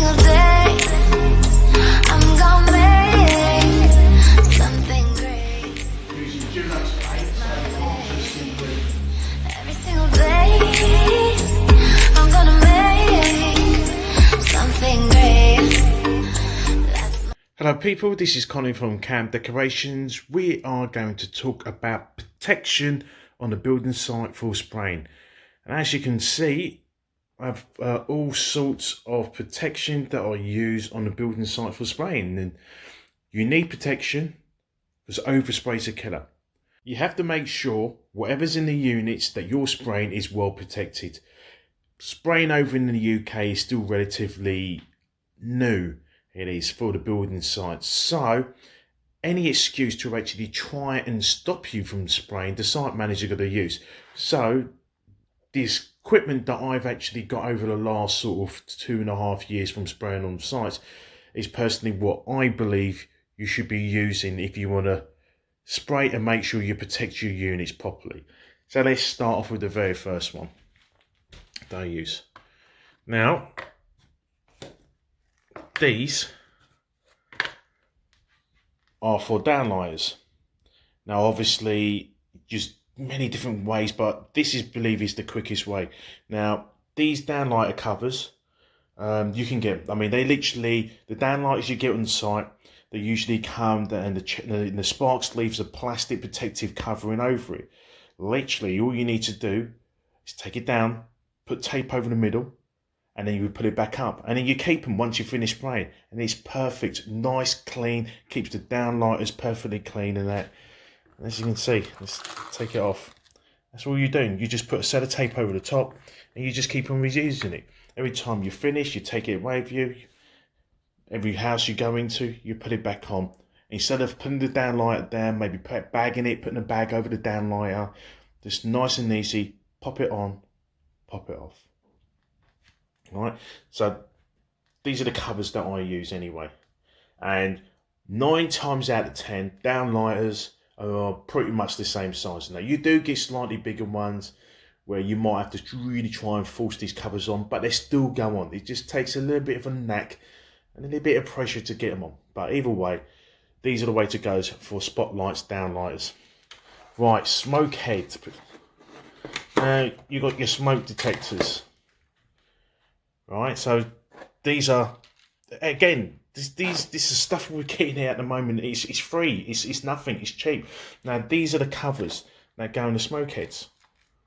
single day I'm gonna make something great. Using Dulux paint, so not just simply. Every single day I'm gonna make something great. Hello people, this is Connie from Camp Decorations. We are going to talk about protection on the building site for spraying. And as you can see, I have all sorts of protection that I use on the building site for spraying. And you need protection because overspray is a killer. You have to make sure whatever's in the units that you're spraying is well protected. Spraying over in the UK is still relatively new. It is for the building sites. So any excuse to actually try and stop you from spraying, the site manager got to use. So this equipment that I've actually got over the last sort of 2.5 years from spraying on sites is personally what I believe you should be using if you want to spray and make sure you protect your units properly. So let's start off with the very first one that I use. Now, these are for downlighters. Now obviously just many different ways, but this is believe is the quickest way. Now these downlighter covers you can get, I mean they literally, the downlighters you get on site, they usually come and the spark sleeves a plastic protective covering over it. Literally all you need to do is take it down, put tape over the middle, and then you would put it back up, and then you keep them once you finish spraying, and it's perfect, nice, clean, keeps the downlighters perfectly clean and that. And as you can see, let's take it off. That's all you're doing. You just put a set of tape over the top, and you just keep on reusing it. Every time you finish, you take it away with you. Every house you go into, you put it back on. Instead of putting the downlighter down, maybe bagging it, putting a bag over the downlighter, just nice and easy, pop it on, pop it off. Right, so these are the covers that I use anyway, and 9 times out of 10 downlighters are pretty much the same size. Now you do get slightly bigger ones where you might have to really try and force these covers on, but they still go on. It just takes a little bit of a knack and a little bit of pressure to get them on, but either way these are the way to go for spotlights, downlighters. Right, smoke head. Now you got your smoke detectors. Right, so these are, again, this is stuff we're getting here at the moment. It's free, it's nothing, it's cheap. Now these are the covers that go in the smoke heads,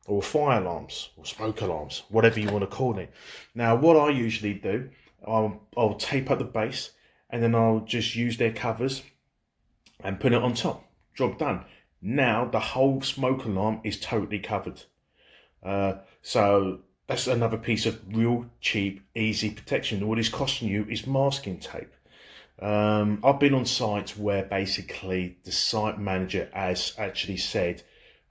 or fire alarms, or smoke alarms, whatever you want to call it. Now what I usually do, I'll tape up the base, and then I'll just use their covers and put it on top. Job done. Now the whole smoke alarm is totally covered. So that's another piece of real cheap, easy protection. What it's costing you is masking tape. I've been on sites where basically the site manager has actually said,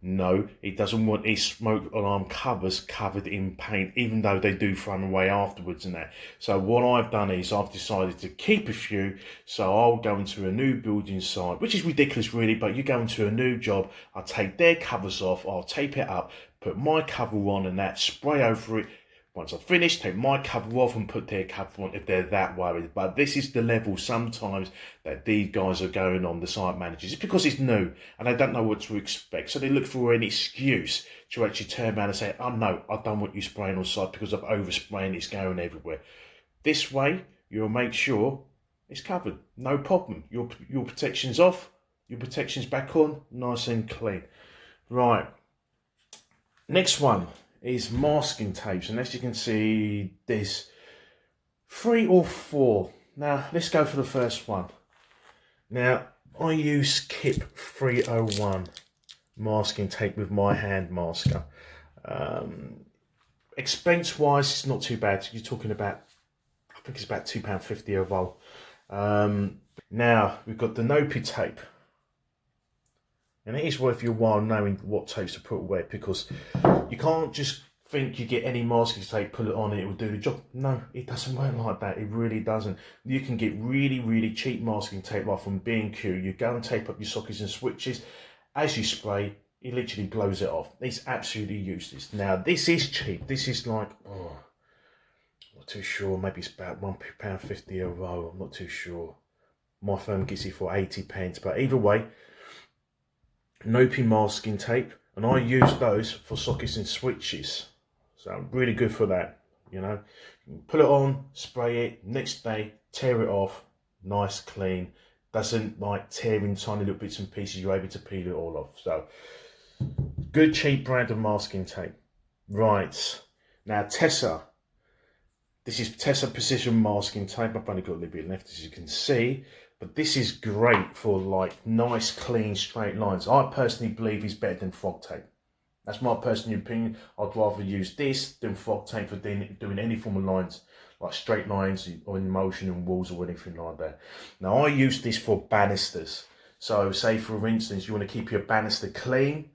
no, he doesn't want his smoke alarm covers covered in paint, even though they do throw them away afterwards and that. So what I've done is I've decided to keep a few. So I'll go into a new building site, which is ridiculous really, but you go into a new job, I'll take their covers off, I'll tape it up, put my cover on and that, spray over it. Once I've finished, take my cover off and put their cover on if they're that worried. But this is the level sometimes that these guys are going on, the site managers. It's because it's new and they don't know what to expect. So they look for an excuse to actually turn around and say, oh no, I don't want you spraying on site because I've overspraying, it's going everywhere. This way, you'll make sure it's covered. No problem. Your protection's off, your protection's back on, nice and clean. Right. Next one is masking tapes, and as you can see there's 3 or 4. Now let's go for the first one. Now I use KIP 301 masking tape with my hand masker. Expense wise it's not too bad. You're talking about, I think it's about £2.50 a roll. Now we've got the Nopi tape. And it is worth your while knowing what tapes to put where, because you can't just think you get any masking tape, put it on and it will do the job. No, it doesn't work like that. It really doesn't. You can get really, really cheap masking tape like from B&Q. You go and tape up your sockets and switches. As you spray, it literally blows it off. It's absolutely useless. Now, this is cheap. This is like, oh, Not too sure, maybe it's about £1.50 a roll, I'm not too sure. My firm gets it for 80p, but either way, Nopi masking tape, and I use those for sockets and switches. So really good for that, you know. Put it on, spray it, next day, tear it off, nice, clean. Doesn't like tear in tiny little bits and pieces, you're able to peel it all off. So, good cheap brand of masking tape. Right, now Tessa. This is Tessa Precision Masking Tape. I've only got a little bit left, as you can see. But this is great for like nice, clean, straight lines. I personally believe it's better than frog tape. That's my personal opinion. I'd rather use this than frog tape for doing any form of lines, like straight lines or in motion and walls or anything like that. Now, I use this for banisters. So say, for instance, you want to keep your banister clean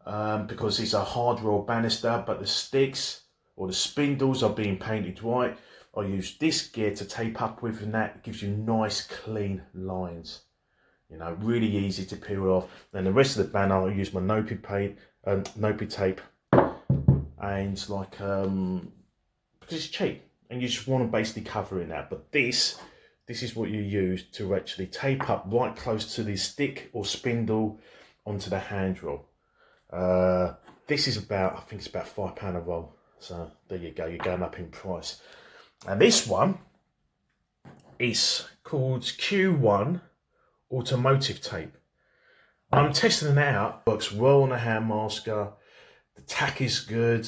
because it's a hard roll banister, but the sticks or the spindles are being painted white. I use this gear to tape up with, and that gives you nice clean lines. You know, really easy to peel off. Then the rest of the banner, I use my Nopi tape, and like because it's cheap and you just want to basically cover it that. But this is what you use to actually tape up right close to the stick or spindle onto the handrail. This is about, I think it's about £5 a roll. So there you go, you're going up in price. And this one is called Q1 Automotive Tape. I'm testing it out. Works well on a hand masker. The tack is good.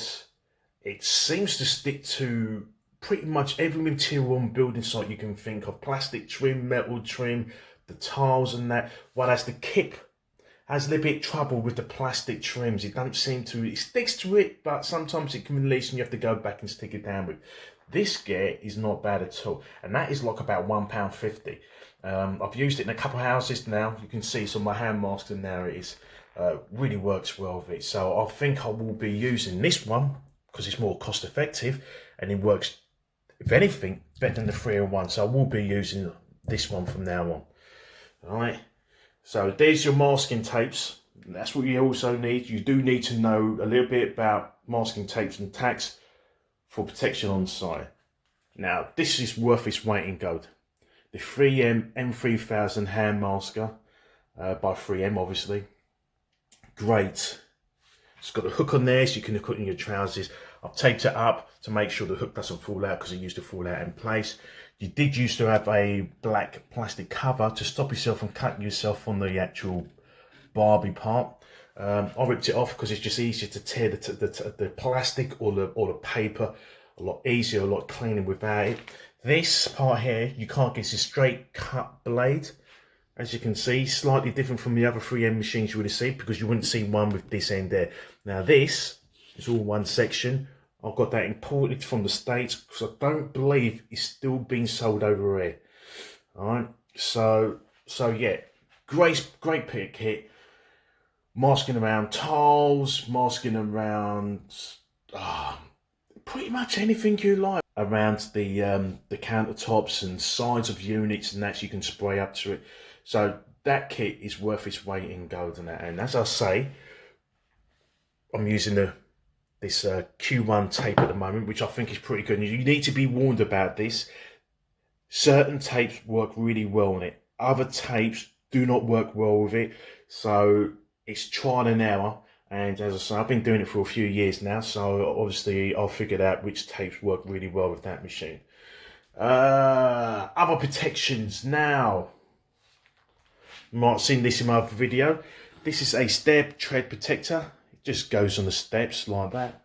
It seems to stick to pretty much every material on building site you can think of. Plastic trim, metal trim, the tiles and that. Whereas the kip has a little bit of trouble with the plastic trims. It don't seem to, it sticks to it, but sometimes it can release and you have to go back and stick it down with. This gear is not bad at all. And that is like about £1.50. I've used it in a couple of houses now. You can see some of my hand masks and there it is. Really works well with it. So I think I will be using this one because it's more cost effective and it works, if anything, better than the 3-in-1. So I will be using this one from now on. All right. So there's your masking tapes. That's what you also need. You do need to know a little bit about masking tapes and tacks for protection on site. Now, this is worth its weight in gold. The 3M M3000 hand masker by 3M, obviously. Great. It's got a hook on there so you can hook it in your trousers. I've taped it up to make sure the hook doesn't fall out because it used to fall out in place. You did used to have a black plastic cover to stop yourself from cutting yourself on the actual Barbie part. I ripped it off because it's just easier to tear the plastic or the paper. A lot easier, a lot cleaner without it. This part here, you can't get a straight cut blade. As you can see, slightly different from the other 3M machines you would have seen because you wouldn't see one with this end there. Now this is all one section. I've got that imported from the States because I don't believe it's still being sold over here. Alright, so yeah, great pick kit. Masking around tiles, masking around pretty much anything you like. Around the countertops and sides of units and that you can spray up to it. So that kit is worth its weight in gold and that. And as I say, I'm using this Q1 tape at the moment, which I think is pretty good. And you need to be warned about this. Certain tapes work really well on it. Other tapes do not work well with it. So it's trial and error. And as I say, I've been doing it for a few years now. So obviously I've figured out which tapes work really well with that machine. Other protections now. You might have seen this in my other video. This is a step tread protector. It just goes on the steps like that.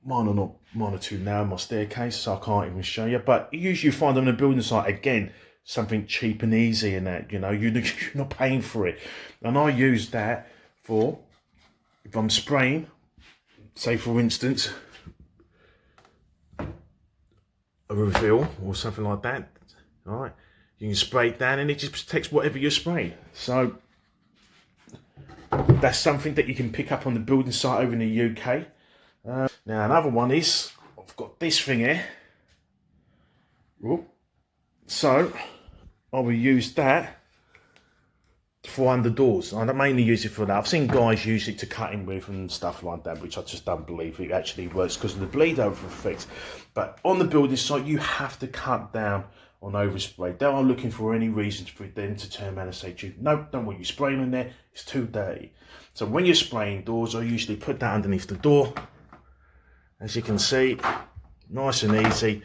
Mine are too narrow on my staircase, so I can't even show you. But you usually find them on a building site, again, something cheap and easy and that, you know, you're not paying for it. And I use that for, if I'm spraying, say for instance, a reveal or something like that, all right, you can spray it down and it just protects whatever you're spraying. So that's something that you can pick up on the building site over in the UK. Now another one is, I've got this thing here. Whoop. So I will use that for under doors. I mainly use it for that. I've seen guys use it to cut in with and stuff like that, which I just don't believe it actually works because of the bleed over effect. But on the building site, you have to cut down on overspray. They are looking for any reasons for them to turn around and say to you, no, don't want you spraying in there, it's too dirty. So when you're spraying doors, I usually put that underneath the door. As you can see, nice and easy.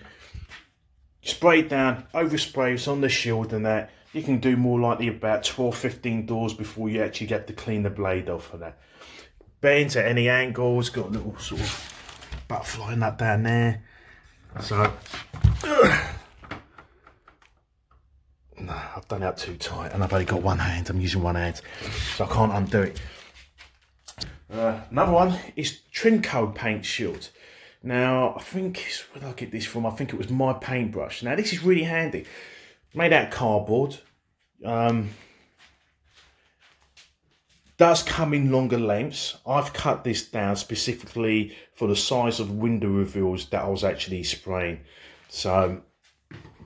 Spray it down, overspray, it's on the shield and that. You can do more likely about 12, 15 doors before you actually get to clean the blade off of that. Bends at any angles, got a little sort of butterfly nut down there. So, no, I've done it up too tight and I've only got one hand, I'm using one hand, so I can't undo it. Another one is Trimco paint shield. Now, I think, where did I get this from? I think it was my paintbrush. Now, this is really handy. Made out of cardboard. Does come in longer lengths. I've cut this down specifically for the size of window reveals that I was actually spraying. So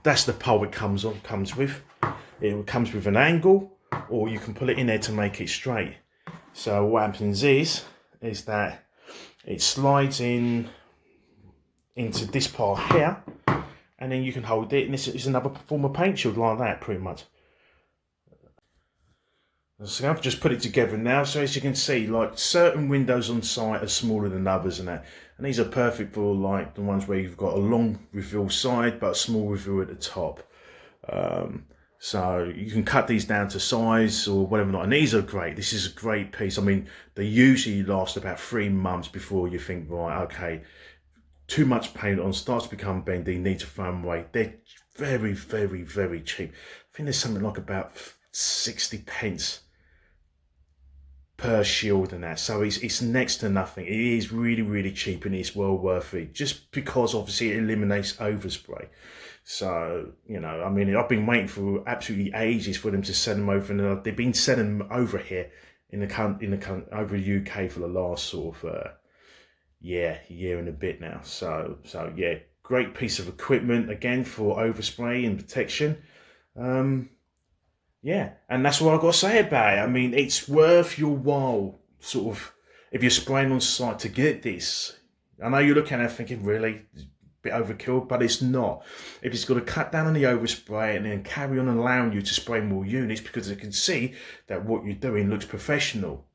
that's the pole it comes with. It comes with an angle, or you can put it in there to make it straight. So what happens is that it slides in into this part here, and then you can hold it, and this is another form of paint shield like that, pretty much. So I've just put it together now. So as you can see, like certain windows on site are smaller than others and that, and these are perfect for like the ones where you've got a long reveal side but a small reveal at the top. So you can cut these down to size or whatever not, and these are great. This is a great piece. I mean, they usually last about 3 months before you think, right, okay, too much paint on, starts to become bendy, need to throw them away. They're very, very, very cheap. I think there's something like about 60 pence per shield and that. So it's next to nothing. It is really, really cheap and it's well worth it, just because obviously it eliminates overspray. So, you know, I mean, I've been waiting for absolutely ages for them to send them over, and they've been sending them over here over the UK for the last sort of year and a bit now. So yeah, great piece of equipment again for overspray and protection. Yeah, and that's what I've got to say about it. I mean, it's worth your while, sort of, if you're spraying on site to get this. I know you're looking at it thinking, really, it's a bit overkill, but it's not. If it's got to cut down on the overspray and then carry on allowing you to spray more units because they can see that what you're doing looks professional,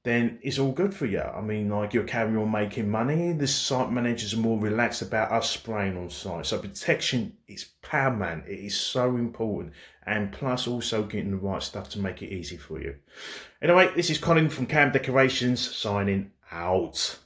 then it's all good for you. I mean, like, you're carrying on making money. The site managers are more relaxed about us spraying on site. So protection is paramount. It is so important. And plus also getting the right stuff to make it easy for you. Anyway, this is Colin from Cam Decorations signing out.